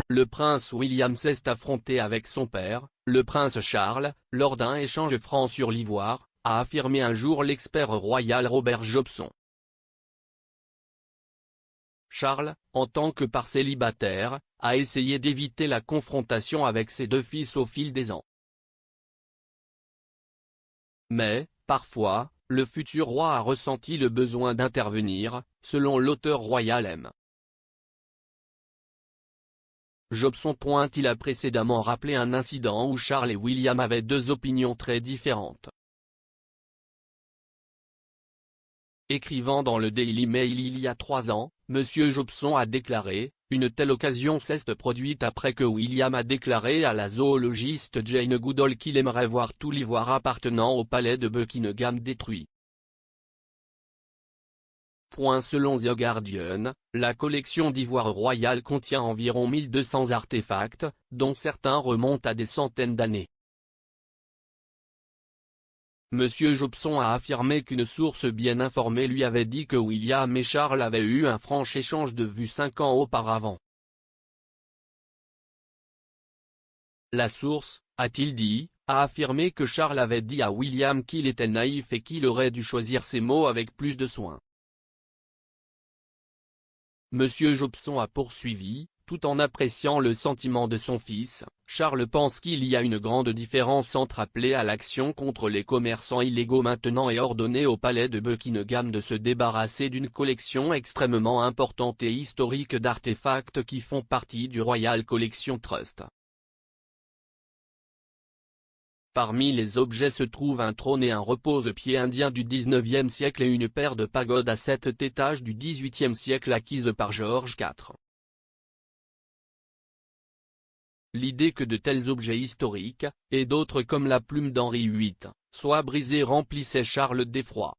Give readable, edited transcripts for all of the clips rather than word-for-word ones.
le prince William s'est affronté avec son père, le prince Charles, lors d'un échange franc sur l'ivoire, a affirmé un jour l'expert royal Robert Jobson. Charles, en tant que père célibataire, a essayé d'éviter la confrontation avec ses deux fils au fil des ans. Mais, parfois, le futur roi a ressenti le besoin d'intervenir, selon l'auteur royal M. Jobson. Il a précédemment rappelé un incident où Charles et William avaient deux opinions très différentes. Écrivant dans le Daily Mail il y a 3 ans, M. Jobson a déclaré « Une telle occasion s'est produite après que William a déclaré à la zoologiste Jane Goodall qu'il aimerait voir tout l'ivoire appartenant au palais de Buckingham détruit. » Selon The Guardian, la collection d'ivoire royal contient environ 1200 artefacts, dont certains remontent à des centaines d'années. M. Jobson a affirmé qu'une source bien informée lui avait dit que William et Charles avaient eu un franc échange de vues 5 ans auparavant. La source, a-t-il dit, a affirmé que Charles avait dit à William qu'il était naïf et qu'il aurait dû choisir ses mots avec plus de soin. M. Jobson a poursuivi, tout en appréciant le sentiment de son fils, Charles pense qu'il y a une grande différence entre appeler à l'action contre les commerçants illégaux maintenant et ordonner au palais de Buckingham de se débarrasser d'une collection extrêmement importante et historique d'artefacts qui font partie du Royal Collection Trust. Parmi les objets se trouvent un trône et un repose-pied indien du XIXe siècle et une paire de pagodes à 7 étages du XVIIIe siècle acquises par George IV. L'idée que de tels objets historiques, et d'autres comme la plume d'Henri VIII, soient brisés remplissait Charles d'effroi.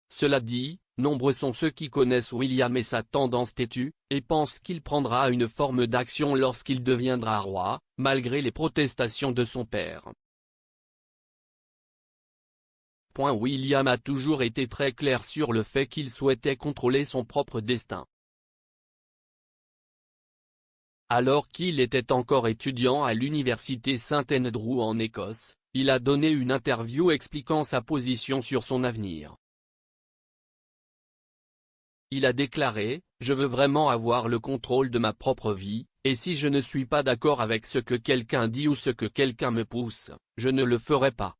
Cela dit, nombreux sont ceux qui connaissent William et sa tendance têtue, et pensent qu'il prendra une forme d'action lorsqu'il deviendra roi, malgré les protestations de son père. William a toujours été très clair sur le fait qu'il souhaitait contrôler son propre destin. Alors qu'il était encore étudiant à l'université St Andrews en Écosse, il a donné une interview expliquant sa position sur son avenir. Il a déclaré « Je veux vraiment avoir le contrôle de ma propre vie, et si je ne suis pas d'accord avec ce que quelqu'un dit ou ce que quelqu'un me pousse, je ne le ferai pas.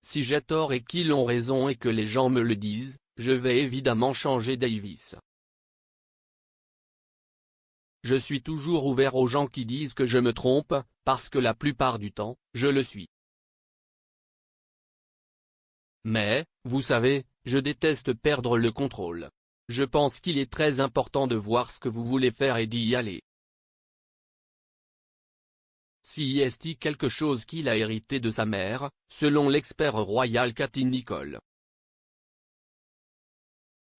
Si j'ai tort et qu'ils ont raison et que les gens me le disent, je vais évidemment changer Davis. Je suis toujours ouvert aux gens qui disent que je me trompe, parce que la plupart du temps, je le suis. Mais, vous savez, je déteste perdre le contrôle. Je pense qu'il est très important de voir ce que vous voulez faire et d'y aller. C'est quelque chose qu'il a hérité de sa mère, selon l'expert royal Cathy Nicholl.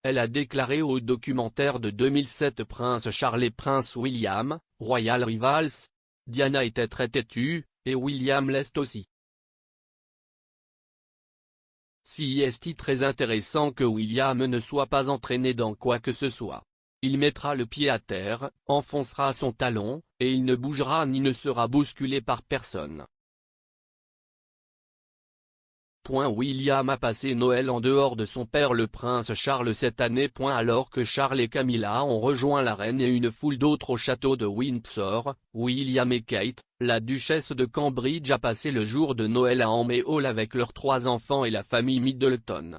Elle a déclaré au documentaire de 2007 Prince Charles et Prince William, Royal Rivals. Diana était très têtue, et William l'est aussi. C'est très intéressant que William ne soit pas entraîné dans quoi que ce soit. Il mettra le pied à terre, enfoncera son talon, et il ne bougera ni ne sera bousculé par personne. William a passé Noël en dehors de son père le prince Charles cette année. Alors que Charles et Camilla ont rejoint la reine et une foule d'autres au château de Windsor, William et Kate, la duchesse de Cambridge a passé le jour de Noël à Amber Hall avec leurs 3 enfants et la famille Middleton.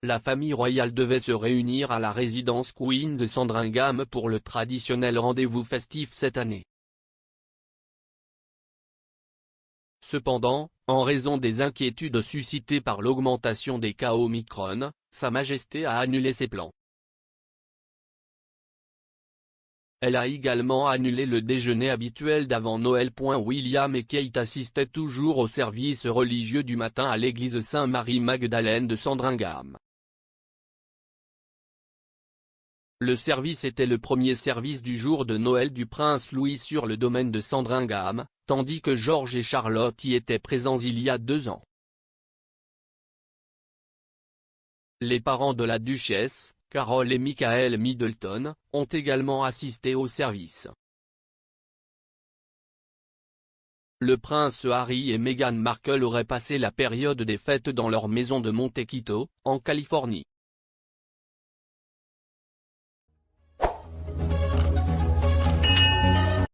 La famille royale devait se réunir à la résidence Queen's de Sandringham pour le traditionnel rendez-vous festif cette année. Cependant, en raison des inquiétudes suscitées par l'augmentation des cas Omicron, Sa Majesté a annulé ses plans. Elle a également annulé le déjeuner habituel d'avant Noël. William et Kate assistaient toujours au service religieux du matin à l'église Saint-Marie-Magdalène de Sandringham. Le service était le premier service du jour de Noël du prince Louis sur le domaine de Sandringham, tandis que George et Charlotte y étaient présents il y a 2 ans. Les parents de la duchesse, Carol et Michael Middleton, ont également assisté au service. Le prince Harry et Meghan Markle auraient passé la période des fêtes dans leur maison de Montecito, en Californie.